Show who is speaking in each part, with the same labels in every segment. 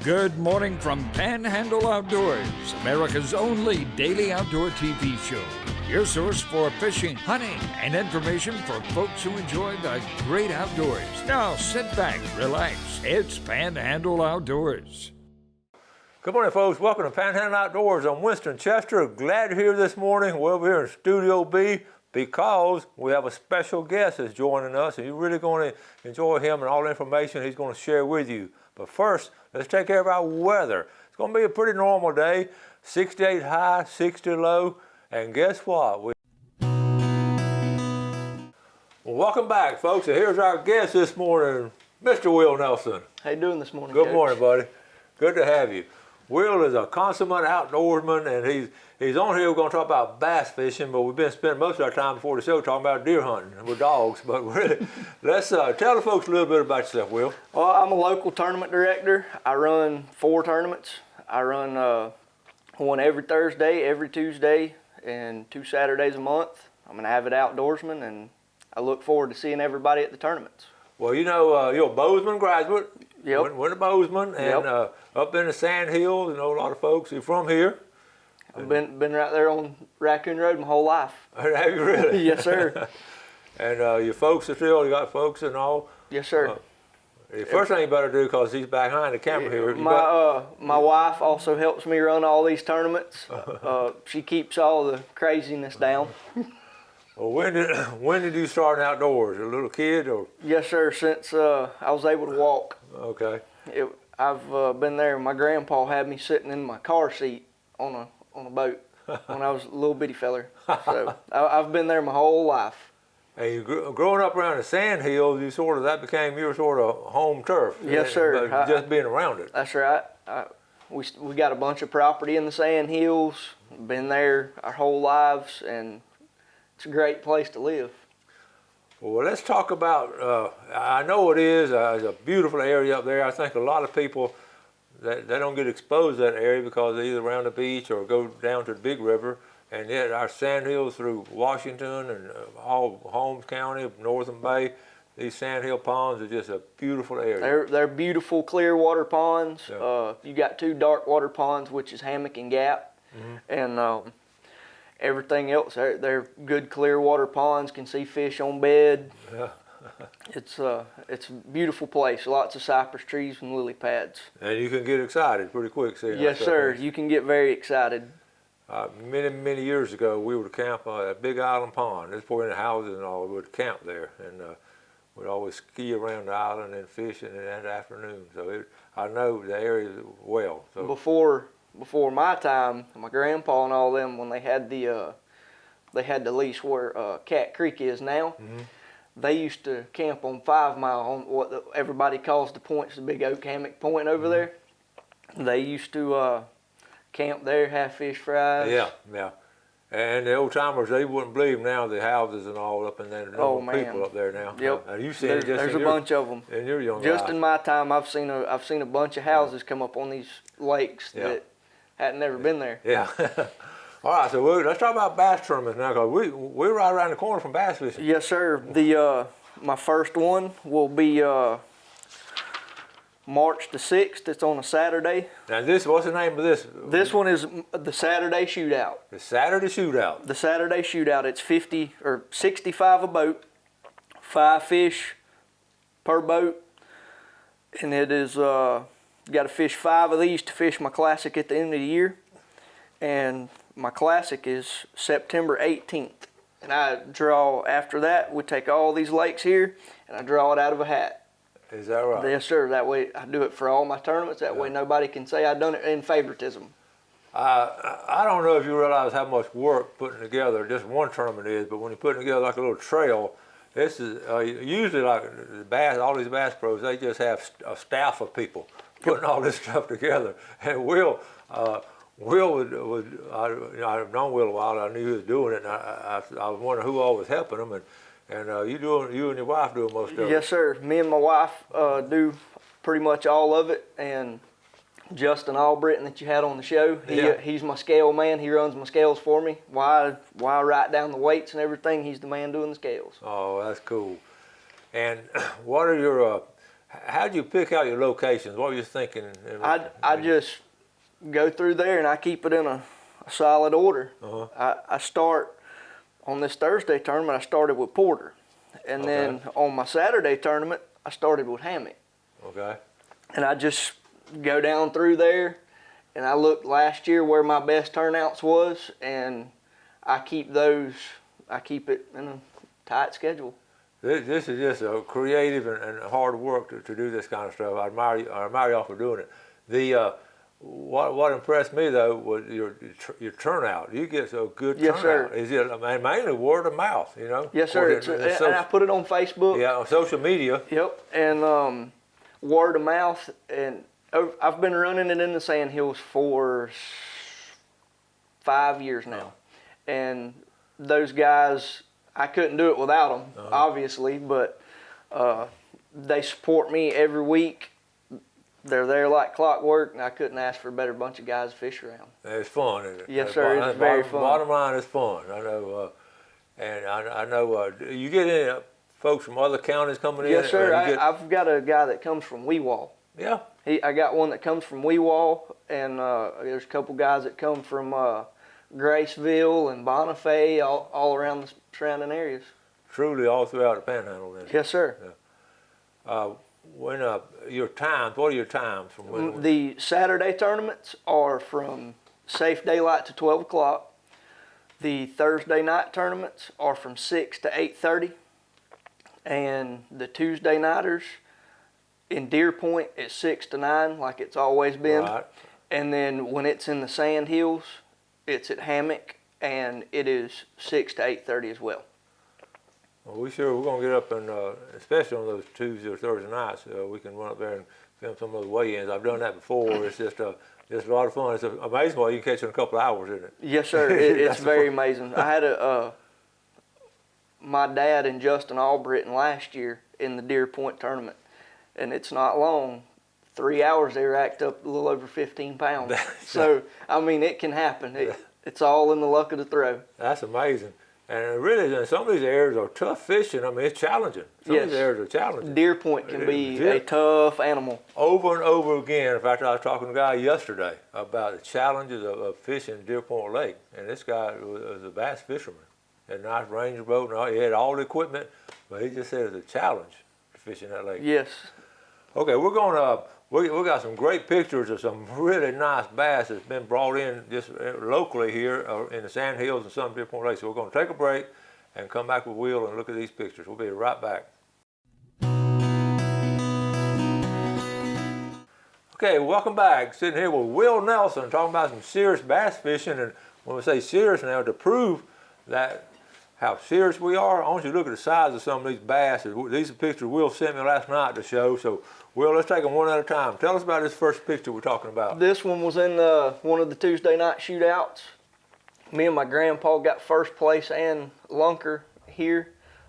Speaker 1: Good morning from Panhandle Outdoors, America's only daily outdoor TV show. Your source for fishing, hunting, and information for folks who enjoy the great outdoors. Now sit back, relax. It's Panhandle Outdoors.
Speaker 2: Good morning, folks. Welcome to Panhandle Outdoors. I'm Winston Chester. Glad you're here this morning. We're over here in Studio B because we have a special guest that's joining us, and you're really going to enjoy him and all the information he's going to share with you. But first, let's take care of our weather. It's going to be a pretty normal day. 68 high, 60 low, and guess what? Well, welcome back, folks. And here's our guest this morning, Mr. Will Nelson.
Speaker 3: How you doing this morning,
Speaker 2: Good
Speaker 3: Coach?
Speaker 2: morning, buddy. Good to have you. Will is a consummate outdoorsman, and he's on here. We're going to talk about bass fishing, but we've been spending most of our time before the show talking about deer hunting with dogs. But really, let's tell the folks a little bit about yourself, Will.
Speaker 3: Well, I'm a local tournament director. I run 4 tournaments. I run one every Thursday, every Tuesday, and 2 Saturdays a month. I'm an avid outdoorsman, and I look forward to seeing everybody at the tournaments.
Speaker 2: Well, you know, you're a Bozeman graduate.
Speaker 3: Yep.
Speaker 2: Went to Bozeman, and
Speaker 3: Yep.
Speaker 2: Up in the Sand Hills. You know a lot of folks. You're from here.
Speaker 3: I've been right there on Raccoon Road my whole life.
Speaker 2: Have you really?
Speaker 3: Yes, sir.
Speaker 2: And your folks are still, you got folks and all?
Speaker 3: Yes, sir.
Speaker 2: The first thing you better do, because he's behind the camera here.
Speaker 3: My wife also helps me run all these tournaments. She keeps all the craziness down.
Speaker 2: Well, when did you start in outdoors? A little kid or?
Speaker 3: Yes, sir. Since I was able to walk.
Speaker 2: Okay.
Speaker 3: I've been there. My grandpa had me sitting in my car seat on a boat when I was a little bitty feller. So I've been there my whole life.
Speaker 2: And you growing up around the Sand Hills, that became your sort of home turf.
Speaker 3: Yes, sir.
Speaker 2: Just being around it.
Speaker 3: That's right. We got a bunch of property in the Sand Hills. Been there our whole lives, and it's a great place to live.
Speaker 2: Well, let's talk about, I know it is, it's a beautiful area up there. I think a lot of people, they don't get exposed to that area because they're either around the beach or go down to the big river. And yet our Sand Hills through Washington and all Holmes County, Northern Bay, these Sand Hill ponds are just a beautiful area.
Speaker 3: They're beautiful clear water ponds.
Speaker 2: Yeah.
Speaker 3: You got 2 dark water ponds, which is Hammock and Gap. Mm-hmm. And everything else, they're good clear water ponds, can see fish on bed.
Speaker 2: Yeah.
Speaker 3: It's a beautiful place, lots of cypress trees and lily pads.
Speaker 2: And you can get excited pretty quick seeing
Speaker 3: Yes, sir, you can get very excited.
Speaker 2: Many years ago, we would camp at Big Island Pond. This before in the houses and all, we would camp there. And we'd always ski around the island and fish in that afternoon. So I know the area well. So. Before my time, my grandpa and all them, when they had the lease where Cat Creek is now, they used to camp on 5 Mile on what everybody calls the points, the Big Oak Hammock Point over there. They used to camp there, have fish fries. Yeah. And the old timers, they wouldn't believe now the houses and all up in there. People up there now.
Speaker 3: Yep.
Speaker 2: You've seen
Speaker 3: there's a bunch of them.
Speaker 2: In your young
Speaker 3: Just
Speaker 2: life.
Speaker 3: in my time, I've seen a bunch of houses come up on these lakes that hadn't never been there.
Speaker 2: Yeah. All right, so let's talk about bass tournaments now, because we're right around the corner from bass fishing.
Speaker 3: Yes, sir. My first one will be March the 6th. It's on a Saturday.
Speaker 2: Now what's the name of this?
Speaker 3: This one is the Saturday Shootout.
Speaker 2: The Saturday Shootout.
Speaker 3: The Saturday Shootout. It's 50 or 65 a boat, 5 fish per boat, and it is got to fish 5 of these to fish my classic at the end of the year. And my classic is September 18th. And I draw, after that, we take all these lakes here, and I draw it out of a hat.
Speaker 2: Is that right?
Speaker 3: Yes, sir. That way, I do it for all my tournaments. That way, nobody can say I've done it in favoritism.
Speaker 2: I don't know if you realize how much work putting together just one tournament is, but when you're putting together like a little trail, this is usually like all these bass pros, they just have a staff of people putting all this stuff together. And Will I've known Will a while. I knew he was doing it, and I was wondering who all was helping him. And you and your wife doing most of it.
Speaker 3: Yes, sir. Me and my wife do pretty much all of it. And Justin Albritton that you had on the show, he's my scale man. He runs my scales for me. While I write down the weights and everything, he's the man doing the scales.
Speaker 2: Oh, that's cool. And what are your How'd you pick out your locations? What were you thinking?
Speaker 3: I just go through there and I keep it in a solid order. I start on this Thursday tournament. I started with Porter, and then on my Saturday tournament, I started with Hammock.
Speaker 2: Okay.
Speaker 3: And I just go down through there, and I looked last year where my best turnouts was, and I keep those. I keep it in a tight schedule.
Speaker 2: This is just a creative and hard work to do this kind of stuff. I admire y'all for doing it. The what impressed me though was your turnout. You get a good turnout.
Speaker 3: Sir.
Speaker 2: Is it mainly word of mouth? You know.
Speaker 3: Yes, sir. And I put it on Facebook.
Speaker 2: Yeah, on social media.
Speaker 3: Yep, and word of mouth, and I've been running it in the Sand Hills for 5 years now, and those guys, I couldn't do it without them, obviously, but they support me every week. They're there like clockwork, and I couldn't ask for a better bunch of guys to fish around.
Speaker 2: It's fun, isn't it?
Speaker 3: Yes, sir. It's very fun.
Speaker 2: Bottom line, it's fun. I know, and I know you get any folks from other counties coming in.
Speaker 3: Yes, sir. I've got a guy that comes from Weewall.
Speaker 2: Yeah.
Speaker 3: I got one that comes from Weewall, and there's a couple guys that come from Graceville and Bonifay, all around the surrounding areas.
Speaker 2: Truly all throughout the Panhandle then.
Speaker 3: Yes, sir.
Speaker 2: Yeah. When your times, what are your times from when?
Speaker 3: The Saturday tournaments are from safe daylight to 12 o'clock. The Thursday night tournaments are from 6 to 8:30. And the Tuesday nighters in Deer Point it's 6 to 9 like it's always been.
Speaker 2: Right.
Speaker 3: And then when it's in the Sand Hills, it's at Hammock, and it is 6 to 8:30 as well.
Speaker 2: Well, we're going to get up and, especially on those Tuesday or Thursday nights, we can run up there and film some of the weigh-ins. I've done that before. It's just a lot of fun. It's amazing what you can catch in a couple of hours, isn't it?
Speaker 3: Yes, sir. It's very amazing. I had my dad and Justin Albritton last year in the Deer Point tournament, and it's not long. 3 hours they racked up a little over 15 pounds. So, I mean, it can happen. It's all in the luck of the throw.
Speaker 2: That's amazing. And really, some of these areas are tough fishing. I mean, it's challenging. Some of these areas are challenging.
Speaker 3: Deer Point can be a tough animal.
Speaker 2: Over and over again. In fact, I was talking to a guy yesterday about the challenges of fishing Deer Point Lake. And this guy was a bass fisherman. He had a nice Ranger boat, and all, he had all the equipment, but he just said it's a challenge fishing that lake.
Speaker 3: Yes.
Speaker 2: Okay, we're going to, we got some great pictures of some really nice bass that's been brought in just locally here in the Sand Hills and some Deer Point Lake. So we're going to take a break and come back with Will and look at these pictures. We'll be right back. Okay, welcome back. Sitting here with Will Nelson talking about some serious bass fishing. And when we say serious now, to prove that how serious we are, I want you to look at the size of some of these bass. These are pictures Will sent me last night to show. So, Will, let's take them one at a time. Tell us about this first picture we're talking about.
Speaker 3: This one was in one of the Tuesday night shootouts. Me and my grandpa got first place and lunker here.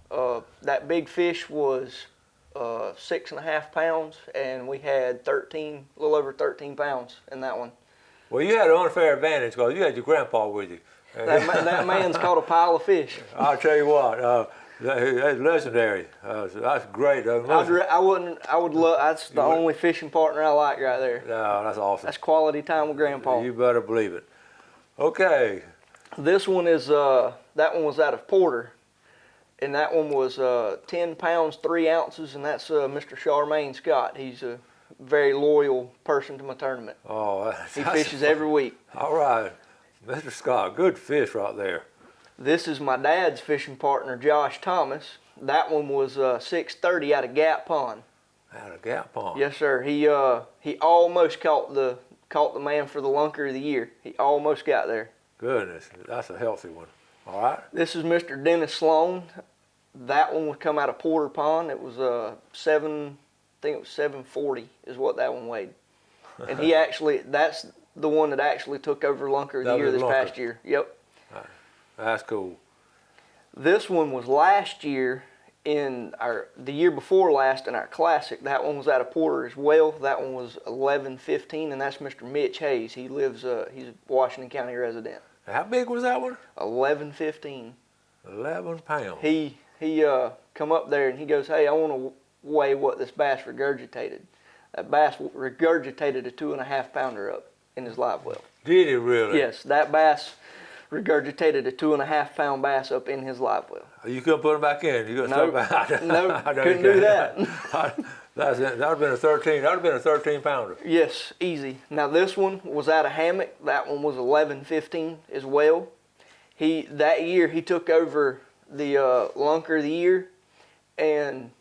Speaker 3: That big fish was 6.5 pounds, and we had a little over 13 pounds in that one.
Speaker 2: Well, you had an unfair advantage because you had your grandpa with you.
Speaker 3: That man's caught a pile of fish.
Speaker 2: I'll tell you what, that's legendary. So that's great.
Speaker 3: I would love. That's the only fishing partner I like right there.
Speaker 2: No, that's awesome.
Speaker 3: That's quality time with Grandpa.
Speaker 2: You better believe it. Okay.
Speaker 3: This one is that one was out of Porter, and that one was 10 pounds 3 ounces, and that's Mr. Charmaine Scott. He's a very loyal person to my tournament.
Speaker 2: Oh,
Speaker 3: he fishes every week.
Speaker 2: All right. Mr. Scott, good fish right there.
Speaker 3: This is my dad's fishing partner, Josh Thomas. That one was 6:30 out of Gap Pond.
Speaker 2: Out of Gap Pond?
Speaker 3: Yes, sir. He almost caught the man for the lunker of the year. He almost got there.
Speaker 2: Goodness, that's a healthy one. All right.
Speaker 3: This is Mr. Dennis Sloan. That one would come out of Porter Pond. It was I think it was 740 is what that one weighed. And that's the one that actually took over lunker of the year this past year. Yep.
Speaker 2: That's cool.
Speaker 3: This one was last year the year before last in our classic. That one was out of Porter as well. That one was 1115, and that's Mr. Mitch Hayes. He lives he's a Washington County resident.
Speaker 2: How big was that one?
Speaker 3: 1115.
Speaker 2: 11 pounds.
Speaker 3: He come up there and he goes, "Hey, I want weigh what this bass regurgitated. That bass regurgitated a 2.5 pounder up in his live well.
Speaker 2: Did he really?
Speaker 3: Yes, that bass regurgitated a 2.5 pound bass up in his live well.
Speaker 2: You couldn't put him back in. You couldn't
Speaker 3: Nope.
Speaker 2: start back.
Speaker 3: Nope,
Speaker 2: I know
Speaker 3: couldn't
Speaker 2: you
Speaker 3: do
Speaker 2: can't.
Speaker 3: that.
Speaker 2: That would have been a 13. That would have been a 13 pounder.
Speaker 3: Yes, easy. Now this one was out of hammock. That one was 11.15 as well. That year he took over the lunker of the year, and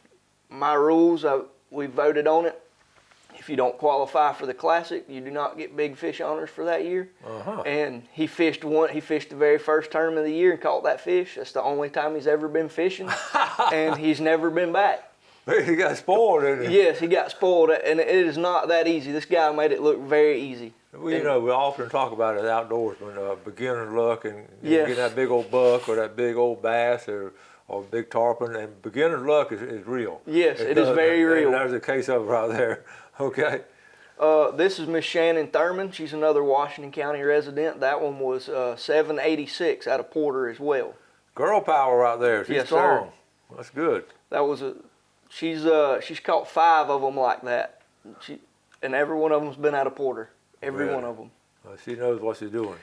Speaker 3: my rules, we voted on it. If you don't qualify for the classic, you do not get big fish honors for that year. And he fished the very first tournament of the year and caught that fish. That's the only time he's ever been fishing, and he's never been back.
Speaker 2: He got spoiled, didn't he?
Speaker 3: Yes, he got spoiled, and it is not that easy. This guy made it look very easy.
Speaker 2: Well, you know, we often talk about it outdoors when beginner luck and
Speaker 3: Yes.
Speaker 2: getting that big old buck or that big old bass or big tarpon, and beginner luck is real.
Speaker 3: Yes, it is very real.
Speaker 2: And there's a case of it right there. Okay.
Speaker 3: This is Miss Shannon Thurman. She's another Washington County resident. That one was 786 out of Porter as well.
Speaker 2: Girl power right there. She's
Speaker 3: Yes,
Speaker 2: strong.
Speaker 3: sir.
Speaker 2: That's good.
Speaker 3: That was she's caught 5 of them like that. And every one of them's been out of Porter. Every
Speaker 2: Really?
Speaker 3: one of them.
Speaker 2: She knows what she's doing.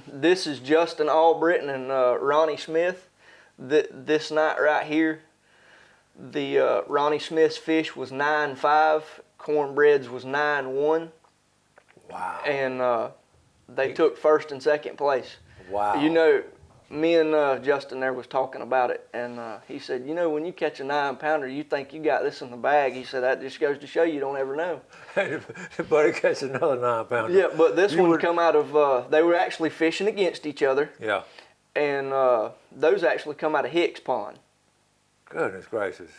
Speaker 3: This is Justin Albritton and Ronnie Smith. This night right here, the Ronnie Smith's fish was 9.5. Cornbread's was 9.1.
Speaker 2: Wow.
Speaker 3: And they took first and second place.
Speaker 2: Wow.
Speaker 3: You know, me and Justin there was talking about it, and he said, you know, when you catch a 9 pounder, you think you got this in the bag. He said, that just goes to show you don't ever know.
Speaker 2: But he catch another 9 pounder.
Speaker 3: Yeah, but this one come out of, they were actually fishing against each other.
Speaker 2: Yeah.
Speaker 3: And those actually come out of Hicks Pond.
Speaker 2: Goodness gracious.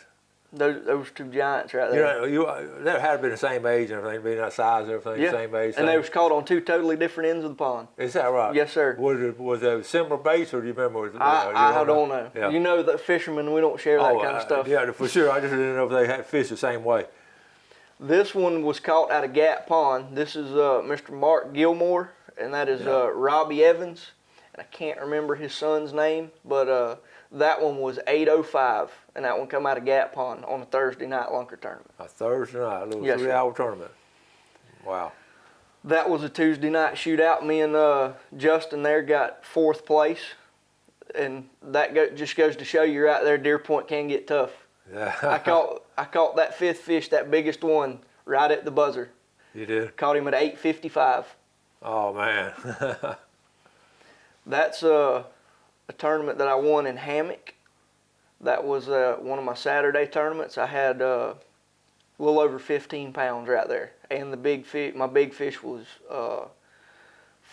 Speaker 3: Those 2 giants right there.
Speaker 2: You know, they had to be the same age and everything, being that size and everything,
Speaker 3: Yeah,
Speaker 2: same age.
Speaker 3: and they was caught on 2 totally different ends of the pond.
Speaker 2: Is that right?
Speaker 3: Yes, sir.
Speaker 2: Was it similar baits, or do you remember?
Speaker 3: I don't know.
Speaker 2: Yeah.
Speaker 3: You know, the fishermen, we don't share that kind of stuff.
Speaker 2: Yeah, for sure. I just didn't know if they had fish the same way.
Speaker 3: This one was caught out of Gap Pond. This is Mr. Mark Gilmore, and that is Robbie Evans. And I can't remember his son's name, but that one was 8.05, and that one come out of Gap Pond on a Thursday night lunker tournament.
Speaker 2: A Thursday night, a little
Speaker 3: Yes, sir.
Speaker 2: 3-hour tournament. Wow.
Speaker 3: That was a Tuesday night shootout. Me and Justin there got 4th place, and that just goes to show you right there, Deer Point can get tough.
Speaker 2: Yeah.
Speaker 3: I caught that 5th fish, that biggest one, right at the buzzer.
Speaker 2: You did?
Speaker 3: Caught him at 8.55.
Speaker 2: Oh, man.
Speaker 3: That's a tournament that I won in hammock. That was one of my Saturday tournaments. I had a little over 15 pounds right there, and my big fish was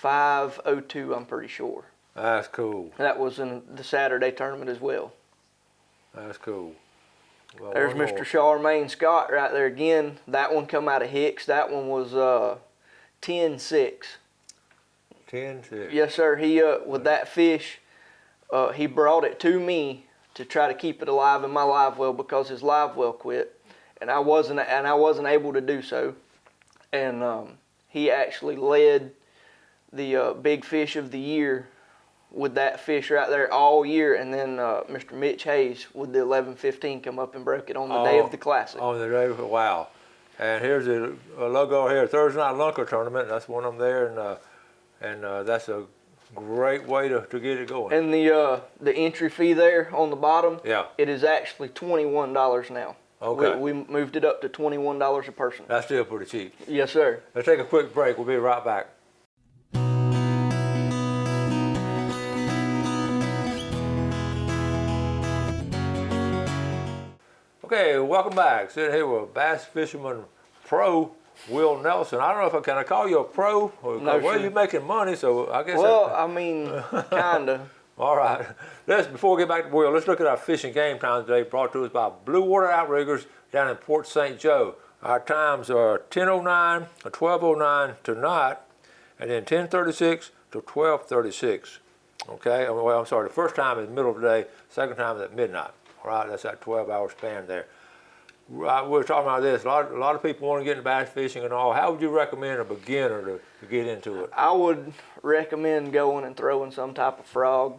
Speaker 3: 5.02. I'm pretty sure.
Speaker 2: That's cool.
Speaker 3: That was in the Saturday tournament as well.
Speaker 2: That's cool. Well,
Speaker 3: There's
Speaker 2: one
Speaker 3: Mr.
Speaker 2: more.
Speaker 3: Charmaine Scott right there again. That one come out of Hicks. That one was 10.6.
Speaker 2: 10-6.
Speaker 3: Yes, sir. He with that fish, he brought it to me to try to keep it alive in my live well because his live well quit, and I wasn't able to do so. And he actually led the big fish of the year with that fish right there all year. And then Mr. Mitch Hayes with the 11.15 come up and broke it on the day of the classic.
Speaker 2: On the day of wow. And here's a logo here, Thursday Night Lunker Tournament. That's one of them there, and that's a great way to get it going.
Speaker 3: And the entry fee there on the bottom,
Speaker 2: Yeah.
Speaker 3: it is actually $21 now.
Speaker 2: Okay.
Speaker 3: We moved it up to $21 a person.
Speaker 2: That's still pretty cheap.
Speaker 3: Yes, sir.
Speaker 2: Let's take a quick break. We'll be right back. Okay, welcome back. Sitting here with Bass Fisherman Pro Will Nelson. I don't know if can I call you a pro? Or,
Speaker 3: No,
Speaker 2: well,
Speaker 3: sir.
Speaker 2: you're making money, so I guess.
Speaker 3: Well, I mean, kinda.
Speaker 2: All right. Before we get back to Will, let's look at our fishing game time today, brought to us by Blue Water Outriggers down in Port St. Joe. Our times are 10:09 or 12:09 tonight, and then 10:36 to 12:36. Okay. Well, I'm sorry. The first time is middle of the day. Second time is at midnight. All right. That's that 12-hour span there. We were talking about this. A lot of people want to get into bass fishing and all. How would you recommend a beginner to get into it?
Speaker 3: I would recommend going and throwing some type of frog.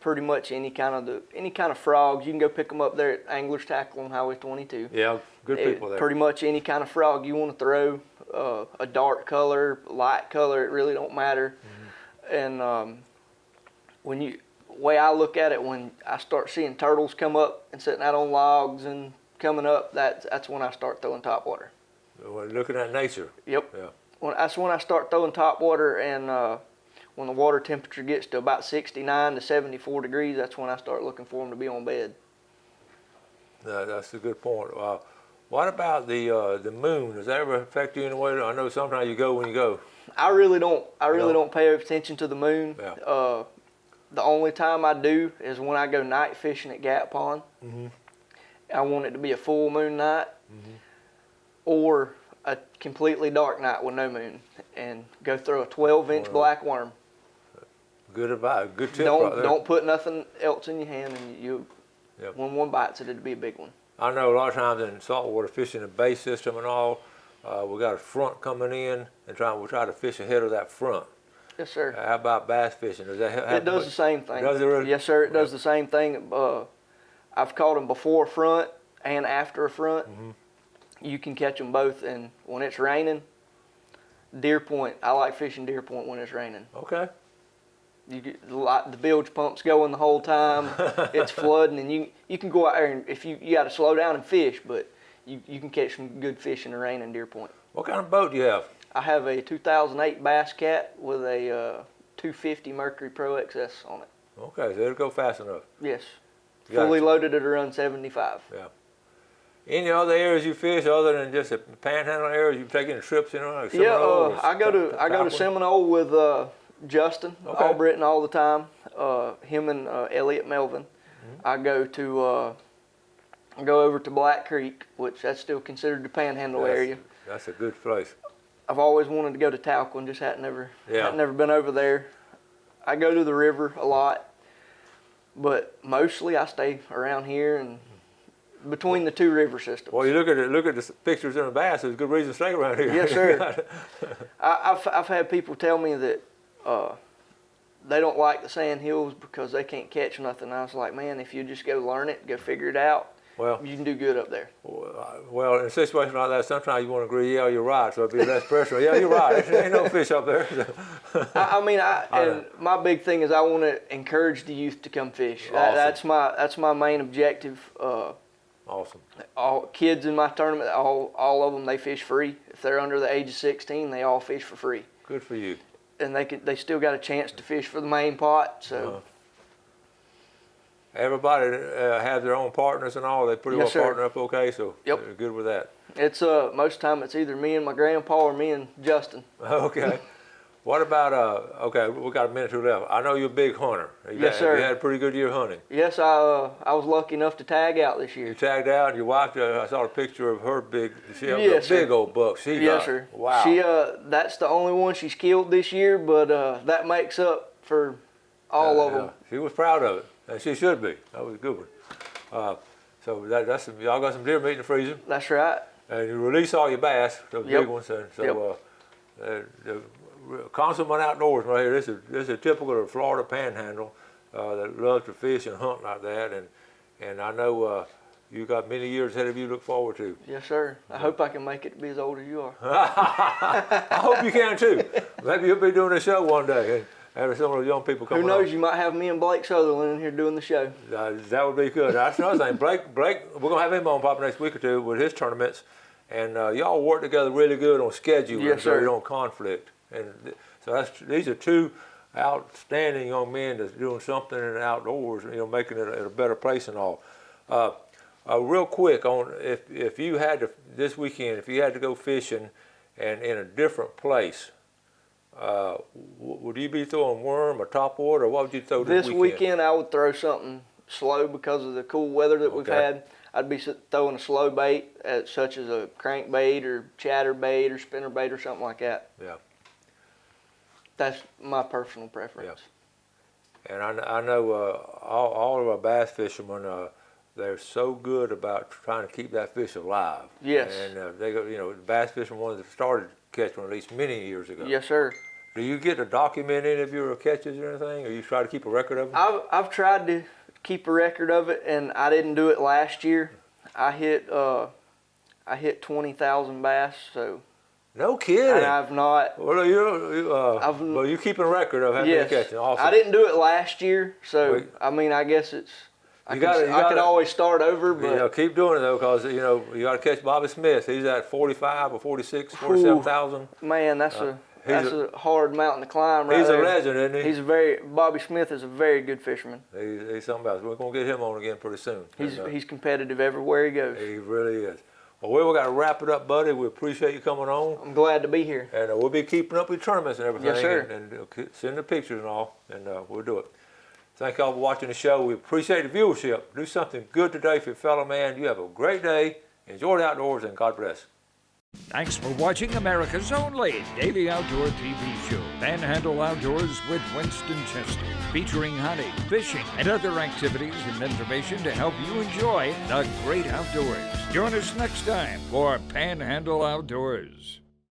Speaker 3: pretty much any kind of frogs. You can go pick them up there at Anglers Tackle on Highway 22.
Speaker 2: Yeah, good people there.
Speaker 3: Pretty much any kind of frog you want to throw, a dark color, light color, it really don't matter. And way I look at it, when I start seeing turtles come up and sitting out on logs and coming up, that's when I start throwing topwater.
Speaker 2: When looking at nature.
Speaker 3: Yep.
Speaker 2: Yeah.
Speaker 3: That's when I start throwing topwater, and when the water temperature gets to about 69 to 74 degrees, that's when I start looking for them to be on bed.
Speaker 2: That's a good point. What about the moon? Does that ever affect you in a way? I know sometimes you go when you go.
Speaker 3: I really don't. Don't pay attention to the moon.
Speaker 2: Yeah.
Speaker 3: The only time I do is when I go night fishing at Gap Pond. I want it to be a full moon night, or a completely dark night with no moon, and go throw a 12-inch black worm.
Speaker 2: Good advice. Good tip.
Speaker 3: Don't put nothing else in your hand, and
Speaker 2: Yep.
Speaker 3: when one bites it, it'll be a big one.
Speaker 2: I know a lot of times in saltwater fishing, the bait system and all, we got a front coming in, and we'll try to fish ahead of that front.
Speaker 3: Yes, sir.
Speaker 2: How about bass fishing? Does that have
Speaker 3: It does the same thing.
Speaker 2: Does it really?
Speaker 3: Yes, sir. It does the same thing. I've caught them before a front and after a front. You can catch them both, and when it's raining, deer point. I like fishing deer point when it's raining.
Speaker 2: Okay.
Speaker 3: You get the bilge pump's going the whole time. It's flooding, and you can go out there, and if you got to slow down and fish, but you can catch some good fish in the rain in Deer Point.
Speaker 2: What kind of boat do you have?
Speaker 3: I have a 2008 Bass Cat with a 250 Mercury Pro XS on it.
Speaker 2: Okay, so it'll go fast enough.
Speaker 3: Yes. Fully loaded at around 75.
Speaker 2: Yeah. Any other areas you fish other than just the Panhandle area? You taking trips in? Like Seminole
Speaker 3: I go to Seminole with Justin Albritton all the time. Him and Elliot Melvin. I go over to Black Creek, which that's still considered the Panhandle area.
Speaker 2: That's a good place.
Speaker 3: I've always wanted to go to Talquin, just hadn't never been over there. I go to the river a lot, but mostly I stay around here and between the two river systems.
Speaker 2: Well, you look at the pictures in the bass. There's a good reason to stay around here.
Speaker 3: Yes, sir. I've had people tell me that they don't like the sand hills because they can't catch nothing. I was like, man, if you just go learn it, go figure it out, you can do good up there.
Speaker 2: Well, in a situation like that, sometimes you want to agree, yeah, you're right, so it'll be less pressure. Yeah, you're right. There ain't no fish up there.
Speaker 3: And my big thing is I want to encourage the youth to come fish.
Speaker 2: Awesome.
Speaker 3: That's my main objective.
Speaker 2: Awesome.
Speaker 3: All kids in my tournament, all of them, they fish free. If they're under the age of 16, they all fish for free.
Speaker 2: Good for you.
Speaker 3: And they still got a chance to fish for the main pot. So
Speaker 2: everybody have their own partners and all. They pretty well partner up okay, so they're good with that.
Speaker 3: It's most of the time it's either me and my grandpa or me and Justin.
Speaker 2: Okay. What about okay, we got a minute or two left. I know you're a big hunter.
Speaker 3: Yes, sir.
Speaker 2: You had a pretty good year hunting.
Speaker 3: Yes, I was lucky enough to tag out this year.
Speaker 2: You tagged out, and your wife, I saw a picture of her she had a big old buck.
Speaker 3: Yes, sir.
Speaker 2: Wow.
Speaker 3: She that's the only one she's killed this year, but that makes up for all of them.
Speaker 2: She was proud of it, and she should be. That was a good one. So that's y'all got some deer meat in the freezer.
Speaker 3: That's right.
Speaker 2: And you release all your bass, those big ones, and so the consummate outdoors right here. This is typical of the Florida Panhandle that loves to fish and hunt like that, and I know you got many years ahead of you to look forward to.
Speaker 3: Yes, sir. I hope I can make it to be as old as you are.
Speaker 2: I hope you can too. Maybe you'll be doing a show one day. After some of those young people come.
Speaker 3: Who knows? You might have me and Blake Sutherland in here doing the show.
Speaker 2: That would be good. That's another thing. Blake, we're gonna have him on probably next week or two with his tournaments, and y'all work together really good on scheduling,
Speaker 3: yes,
Speaker 2: so
Speaker 3: sir.
Speaker 2: you don't conflict. And so these are two outstanding young men that's doing something in the outdoors, making it a better place and all. Real quick on if you had to this weekend, if you had to go fishing, and in a different place. Would you be throwing worm or topwater, or what would you throw this weekend?
Speaker 3: This weekend I would throw something slow because of the cool weather that we've had. I'd be throwing a slow bait, such as a crankbait or chatterbait or spinnerbait or something like that.
Speaker 2: Yeah.
Speaker 3: That's my personal preference.
Speaker 2: Yeah. And I know all of our bass fishermen, they're so good about trying to keep that fish alive.
Speaker 3: Yes.
Speaker 2: And they go, the bass fishermen ones that started catching at least many years ago.
Speaker 3: Yes, sir.
Speaker 2: Do you get to document any of your catches or anything, or you try to keep a record of them?
Speaker 3: I've tried to keep a record of it, and I didn't do it last year. I hit 20,000 bass, so.
Speaker 2: No kidding.
Speaker 3: And I've not.
Speaker 2: Well, you keeping a record of how many catches? Awesome.
Speaker 3: I didn't do it last year, so I mean, I guess it's. I could always start over, but
Speaker 2: you know, keep doing it though, because you know you got to catch Bobby Smith. He's at 45 or 46, 47,000.
Speaker 3: Man, that's a hard mountain to climb. Right
Speaker 2: He's
Speaker 3: there.
Speaker 2: a legend, isn't he?
Speaker 3: Bobby Smith is a very good fisherman.
Speaker 2: He's something else. We're gonna get him on again pretty soon.
Speaker 3: He's competitive everywhere he goes.
Speaker 2: He really is. Well, we got to wrap it up, buddy. We appreciate you coming on.
Speaker 3: I'm glad to be here.
Speaker 2: And we'll be keeping up with tournaments and everything.
Speaker 3: Yes, sir.
Speaker 2: And send the pictures and all, and we'll do it. Thank y'all for watching the show. We appreciate the viewership. Do something good today for your fellow man. You have a great day. Enjoy the outdoors, and God bless.
Speaker 1: Thanks for watching America's only daily outdoor TV show, Panhandle Outdoors with Winston Chester, featuring hunting, fishing, and other activities and information to help you enjoy the great outdoors. Join us next time for Panhandle Outdoors.